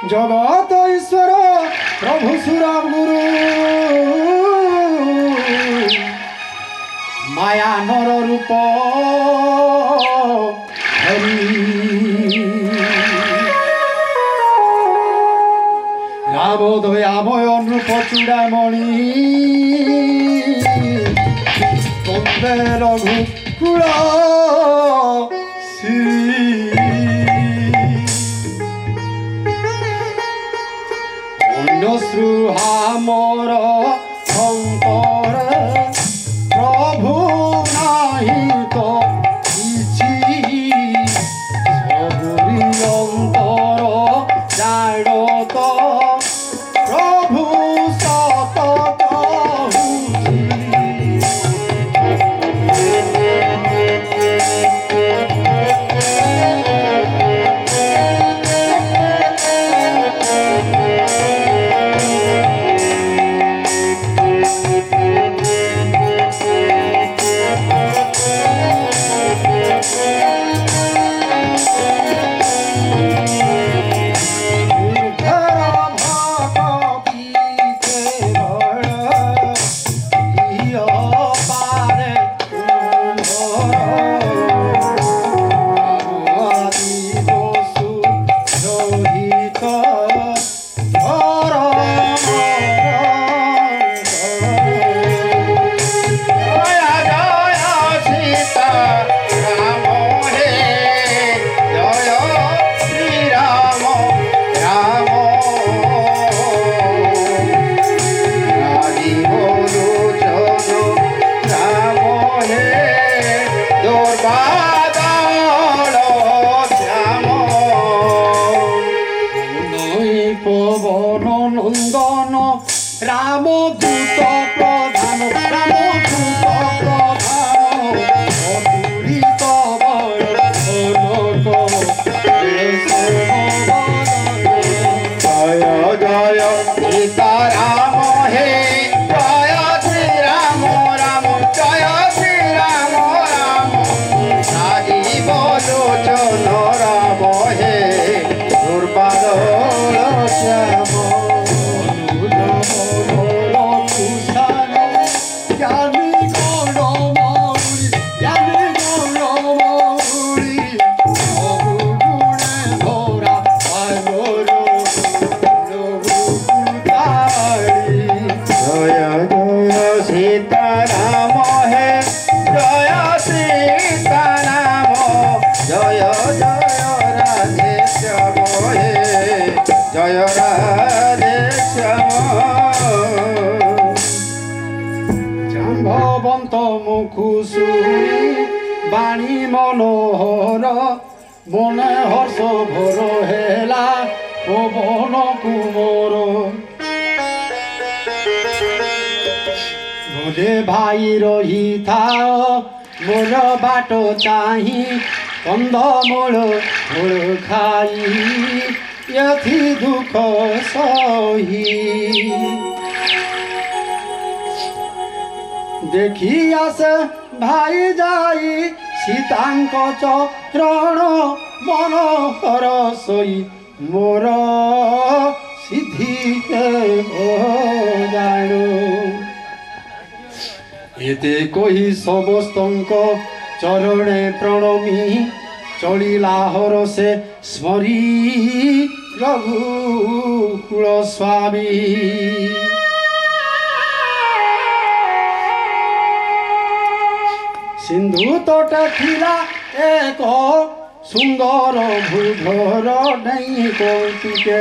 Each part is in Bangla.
জগত ঈশ্বর প্রভু সুরাম গুরু মায়া নর রূপ হরি রাম দয়াময় নৃপ চূড়ামণি বন্দে রঘু কুল শ্রী অন্যশ্রুহামর শঙ্কর প্রভু নাহি তো কিছু সবুরি অন্তর জাড়ত প্রভু সতত পবন নন্দন রাম দূত প্রধান রাম দূত প্রধান অতুলিত বল জয় জয় সীতারাম হে জয় শ্রী রাম রাম জয় শ্রী রাম রাম রাজীব লোচন রাম হে দুর্বাদ শ্যাম জ্ঞানী গৌর মৌরি জ্ঞানী গৌর মৌরি অগুণে ভরা জয় জয় সীতারাম হে জয় সীতারাম জয় জয় রাধে শ্যাম হে জয় রাধে শ্যাম জাম্ববন্ত মুখু শুনি বাণী মনোহর মনে হর্ষ ভোর হেলা পবন কুমোর ভোলে ভাই রহিথাও মোর বাট চাহি কন্দমূଳ মূଳ খাই यथि दुख सही देखी आसे भाई जाई सीतांक चरण मन कर सोई मोर सिद्धि जाणु एते कही समस्तंक चरणे प्रणमी चलिला हर से स्मरी रघुकुल स्वामी सिंधु तट थिला एक सुंदर भूधर नहीं कौतुके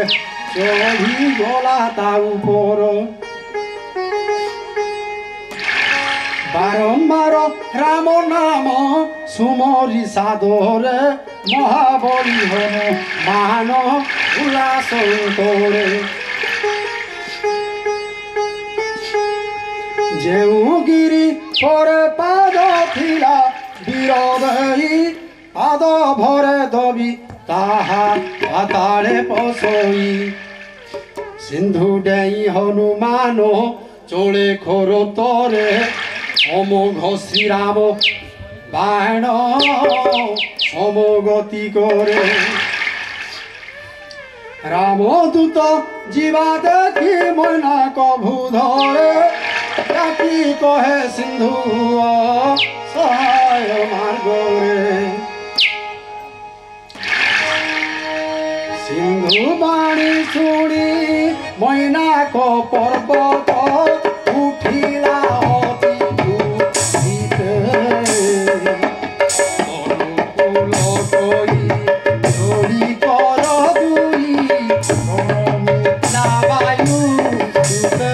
चढ़ी गला ता ऊपर बारंबार राम नाम सुमरी सादरे महाबली हन मान उल्लास तोड़े जेऊ गिरी पर पाद थिला वीरदयी पाद भरे दबी ताहा पाताले पसई सिंधु डेई हनुमान चोले खोर तरे अमोघ श्रीराम बाण समगति करे রামদূত জীবা দেখি ময়না কভু ধরে ডাকি কহে সিন্ধু সহায় মার্গরে সিন্ধু বাণী শুনি ময়নাক পর্বত উঠিলা অতি দুঃখিতে অনুকূল কই ধরি কর দুই করমিলা বায়ু সুতে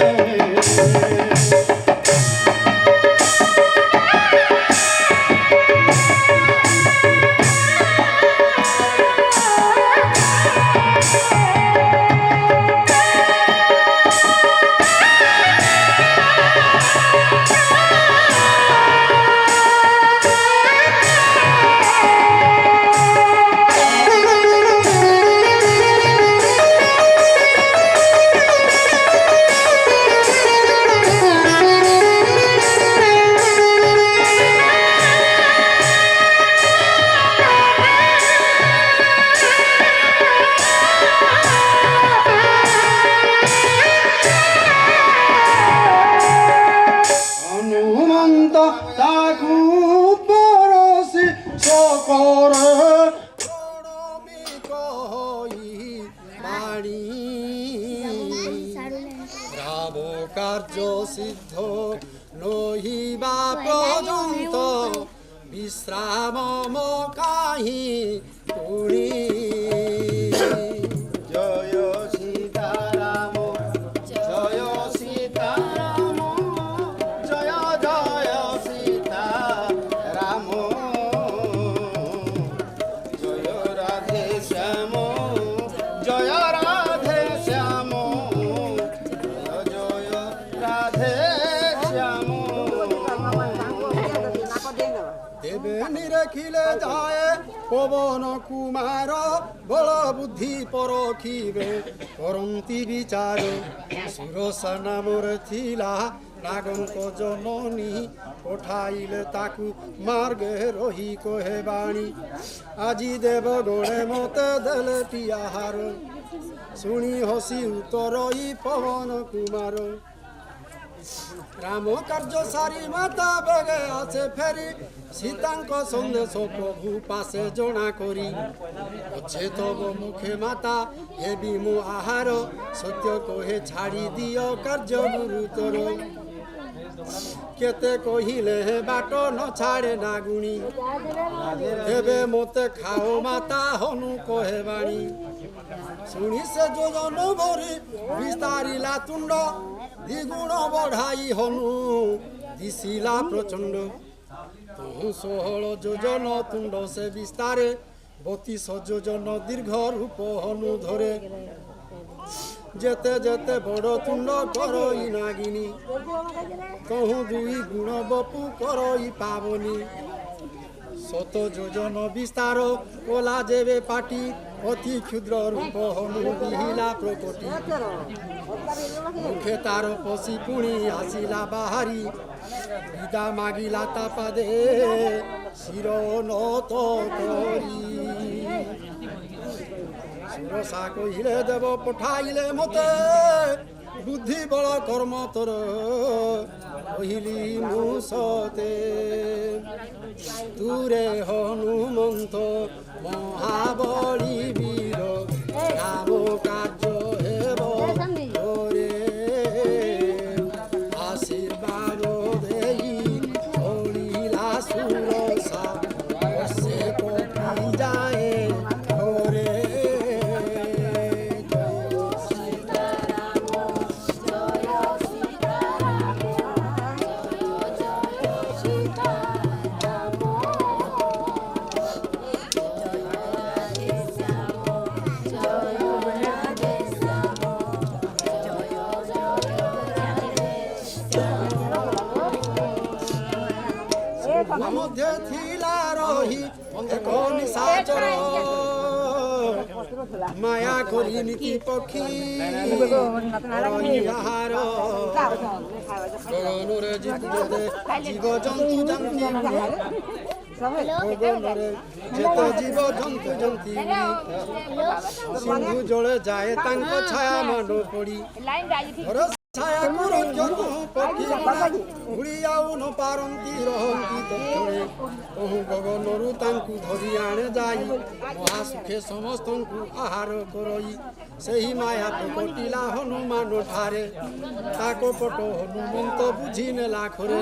তাকু পরশি সকর প্রণমি কহি বাণী রাম কার্য সিদ্ধ নহিবা পর্যন্ত বিশ্রাম কাহি পুরী জয় সীতারাম জয় সীতারাম জয় জয় সীতারাম জয় রাধে শ্যাম জয় রাধে শ্যাম জয় রাধে শ্যাম দেবে নিরখিলে যায় পবন কুমার বল বুদ্ধি পরখিবে করন্তি বিচার সুরসা নামর থিলা নাগଙ୍କ জননী পঠাইলে তাকু মার্গে রহি কহে বাণী আজি দেব গণে মতে দেলে পিয়াহার শুনি হসি উত্তরই পবন কুমার রাম কার্য সারি মাতা বেগে আছে ফেরি সীতাঙ্ক সন্দেশ প্রভু পাশে জনা করি অছে তব মুখে মাতা হেবি মু আহার সত্য কহে ছাড়ি দিও কার্য গুরুতর কেতে কহিলে বাট ন ছাড়ে না গুণী হেবে মতে খাও মাতা হনু কহে বাণী শুনি সে যোজন ভরি বিস্তারিলা তুণ্ড দ্বিগুণ বঢ়াই হনু দিশিলা প্রচণ্ড তহু 16 যোজন তুণ্ড সে বিস্তারে 32 যোজন দীর্ঘ রূপ হনু ধরে যেতে যেতে বড় তুণ্ড করই নাগিনী তহু 2 গুণ বপু করই পাবনি 7 যোজন বিস্তার ওলা যেবে পাটি অতি ক্ষুদ্র রূপ হনু বিহিলা প্রকটি মুখে তার পশি পুଣି আসিলা বাহারি বিদা মাগিলা তা পাদে শির নত করি সুরসা কহিলে দেব পঠাইলে মতে বুদ্ধি বল কর্ম তোর কহিলি মু সতে তুরে হনুমন্ত মহাবলী বীর রাম কার্য হেব তোরে আশীর্বাদ দেই হরিলা সুরসা সে পঠি যায় তোরে মধ্যে থিলা রহি এক নিশাচর মায়া করি নীতি পক্ষী আহার গগনরে জীব জন্তু জানি গগନରେ যেতে জীব জন্তু জন্তি সিন্ধু জলে যায় তাঙ্ক ছায়া মান পড়ি ঘର ছায়াକୁ ରଞ୍ଜନ ପକ୍ଷୀ ଉଡ଼ି ଆଉ ନ ପାରନ୍ତି ରହନ୍ତି ତଥରେ କହୁ ଗଗନରୁ ତାଙ୍କୁ ଧରି ଆଣେ ଯାଇ ମହାସୁଖେ ସମସ୍ତଙ୍କୁ ଆହାର କରଇ ସେହି ମାୟା କଟିଲା ହନୁମାନ ଠାରେ ତାକ ପଟ ହନୁମନ୍ତ ବୁଝି ନେଲା ଖରେ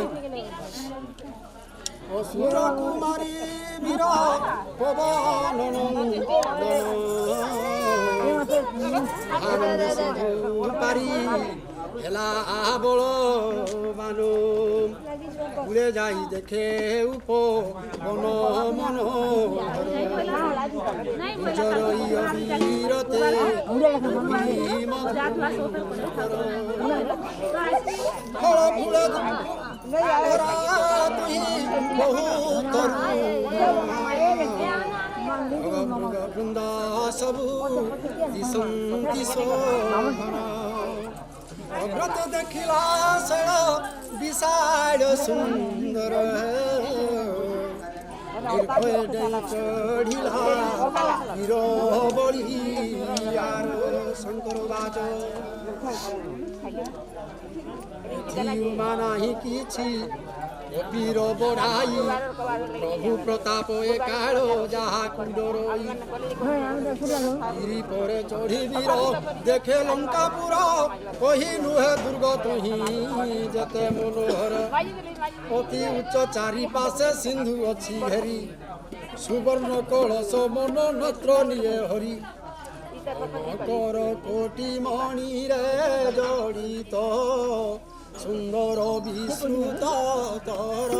ଅସୁର କୁମାରୀ ବୀର ପବନ ପାରି ହେଲା বল বানো উড়ে যাই দেখে উপ বন মন জরই অবিরতে ফল ফুলে তুই বহুত বৃন্দ সবু দিশন্তি অগ্রত দেখিলা শৈল বিশাল সুন্দর চড়িলা বীর বলিয়ার শঙ্কর বাজ ନାହିଁ କିଛି ବୀର ବଢ଼ାଇ ପ୍ରଭୁ ପ୍ରତାପ ଏ କାଳ ଯାହାକୁ ଡରଇ ଗିରି ପରେ ଚଢ଼ି ବୀର ଦେଖେ ଲଙ୍କାପୁର କହି ନୁହେଁ ଦୁର୍ଗ ତୁହି ଯେତେ ମନୋହର ଅତି ଉଚ୍ଚ ଚାରି ପାଶେ ସିନ୍ଧୁ ଅଛି ଘେରି ସୁବର୍ଣ୍ଣ କଳସ ମନ ନତ୍ର ନିଏ ହରି ମକର କୋଟି ମଣିରେ ଜଡ଼ିତ ସୁନ୍ଦର ବିସ୍ତୃତ ତର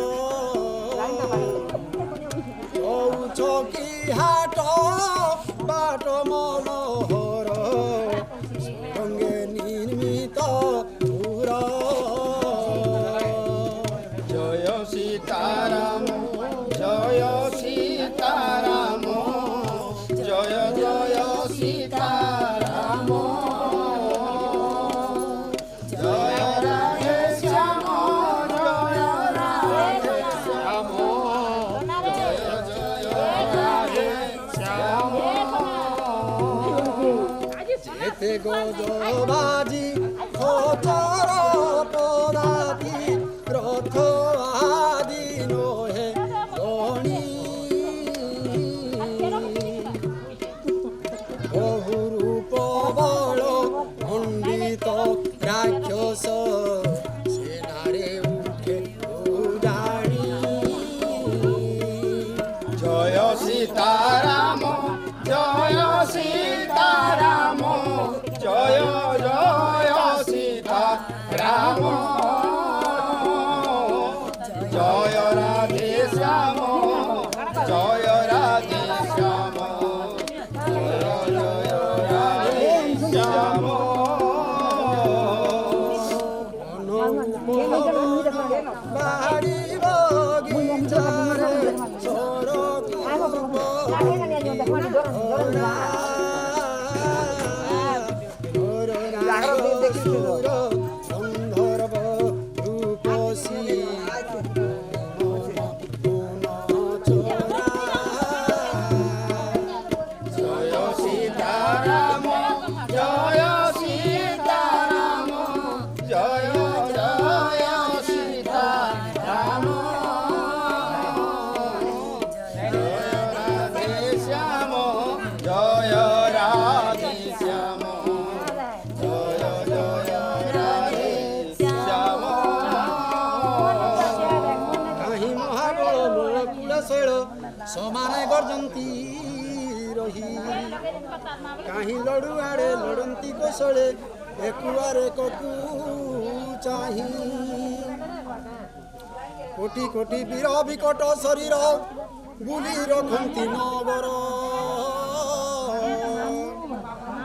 ଚୌକି ହାଟ ବାଟ ମନୋହର ରଙ୍ଗେ ନିର୍ମିତ ପୁର জয় সীতারাম জয় সীতারাম জয় জয় সীতারাম জয় রাধে শ্যাম জয় রাধে শ্যাম জয় জয় রাধে শ্যাম যেতে গজবাজি খোচর পদাতি রথ আদি নহে গণি বহুরূপ বল খণ্ডিত রাক্ষস সেনারে উঠে উদানি জয় সীতারাম জয় সীতারাম জয় জয় সীতারাম জয় রাধে শ্যাম জয় রাধে শ্যাম জয় জয় রাধে শ্যাম বাড়ি বগিচারে সন্দর্ভ রূপসী জয় সীতারাম জয় সীতারাম জয় জয় সীতারাম জয় রাধে শ্যাম জয় রাধে শ্যাম জয় জয় রাধে শ্যাম কাহি মহাবଳ ମୂଳ କୂଳ ଶୈଳ ସମାନେ ଗର୍ଜନ୍ତି ରହି କାହିଁ ଲଡ଼ୁଆଡ଼େ ଲଢ଼ନ୍ତି କୌଶଳେ ଏକୁଆରେ କକୁ ଚାହିଁ କୋଟି କୋଟି ବୀର ବିକଟ ଶରୀର ବୁଲି ରଖନ୍ତି ନଗର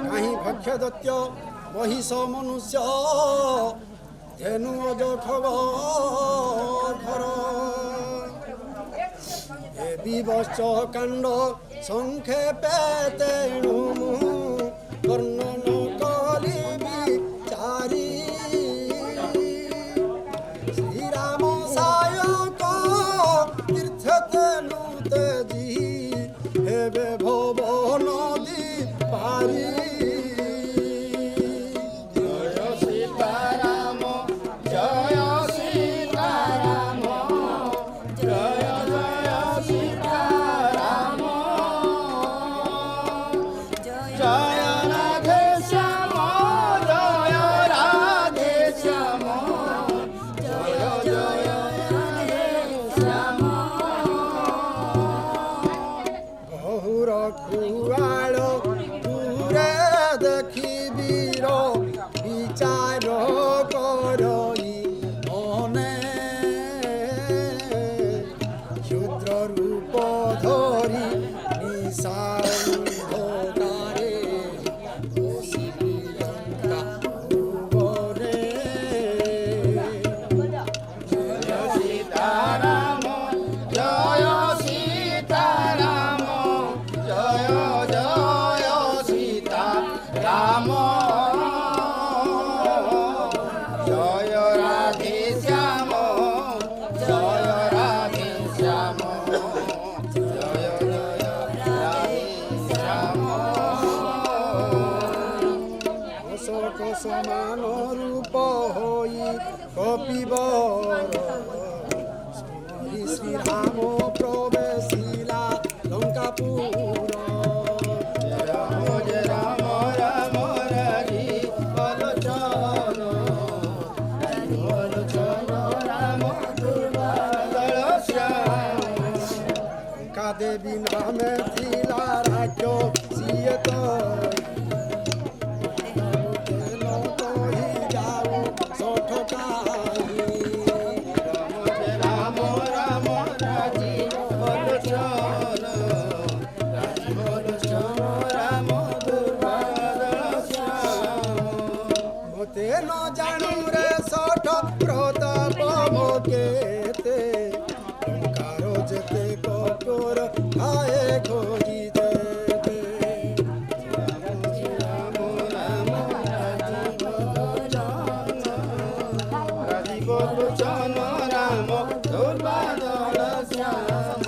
କାହିଁ ଭକ୍ଷ ଦୈତ୍ୟ ମହିଷ ମନୁଷ୍ୟ ଧେନୁ ଅଜ ଖଗ ଘର ଏ ବିବଶ୍ଚ କାଣ୍ଡ ସଂକ୍ଷେପେ ତେଣୁ ମୁଁ ବର୍ଣ୍ଣନ କରିବି ଚାରି ଶ୍ରୀରାମ ସାୟକ ତୀର୍ଥ ତେନୁ জয় রাধে শ্যাম জয় রাধে শ্যাম জয় জয় রাধে শ্যাম বহুর কুয়াল দূরে দেখিবীর বিচার করই মনে ক্ষুদ্র রূপ ধরি নিশারে বসিবি লঙ্কা ভুবনে সীতারাম জয় সীতারাম জয় জয় সীতারাম জয় রাধে শ্যাম জয় রাধে শ্যাম জয় জয় রাধে শ্যাম অশোক সমান রূপ হই কপিবর শ্রীরাম প্রবেশিলা লঙ্কাপুর রাম জয় রাম রাম রাধি বলোচন রাধি বলোচন রাম দুর্বাদল শ্যাম লঙ্কা দেবী নামে থিলা রাজ্য সিয়ে তো কহি যাও সঠকাই রাম জয় রাম রাম রাধি বলোচন রাধি বলোচন রাম দুর্বাদল শ্যাম মতে ন জানু রে সঠ প্রতাপ মোকেতে লঙ্কার যেতে কঠোর আয়ে খোঁজি যেতে রাম রাম রাধি বলোচন রাম দুর্বাদল শ্যাম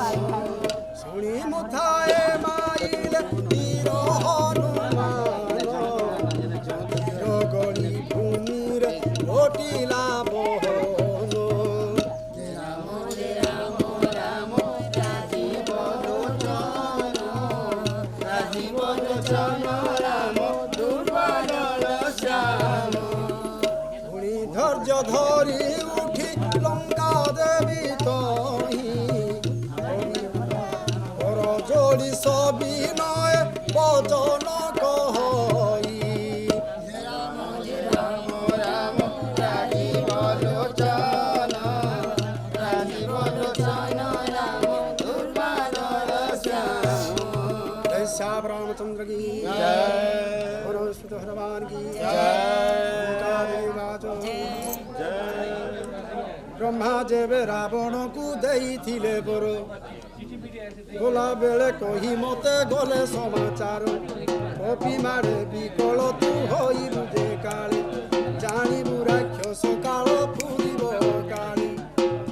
শুনি মুথায়ে মাইল বীর হনুমান তীর গলি ভূমির লোটিলা বহন রাম রাম রাধি বলোচন রাধি বলোচন রাম দুর্বাদল শ্যাম শুনি ধৈর্য ধরি উঠি লঙ্কা দেবী তহি পর যোড়ি সবিনয় বচন কহি রাম রাম রাধি বলোচন রাধি বলোচন রাম দুর্বাদল শ্যাম जय श्याम रामचंद्र की जय सुत हनुमान की ब्रह्मा जेबे रावण को देइथिले बर गोला बेले कही मते गले समाचार कपि मारे विकल तू होइलु जे काले जानिबु राक्षस काल फुरिब काली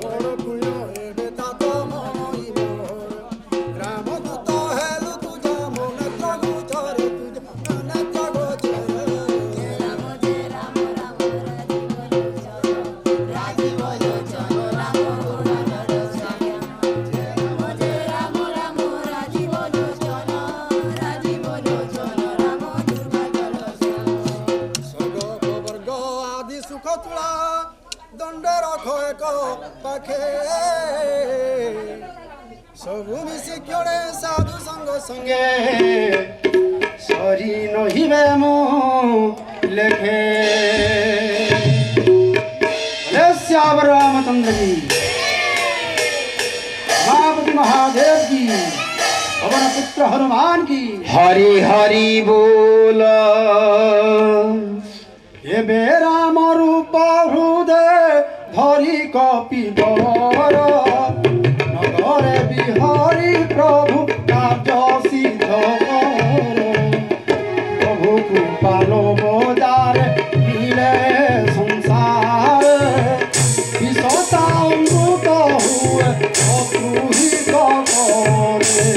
बड़ पुण्य एबे तात मनई मोर रामदूत हेलु तुझा मन त्रगोचर तुझा मन त्रगोचर राधि बलोचन राम दुर्बादल श्याम राम राधि बलोचन राम दुर्बादल श्याम स्वर्ग वर्ग आदि सुख तुला दंड रख एक पाखे सबु मिशि क्योड़े साधु संग संगे सरी नहिबे मो लेखे हे श्याम रामचंद्र जी महापति महादेव की पवन पुत्र हनुमान की हरि हरि बोल एबे राम रूप हृदय धरी कपिबर नगरे बिहारी प्रभु कार्य सिद्ध कर प्रभु कृपालो बजार मिले संसार विषता अमृत हुए अतुहित करे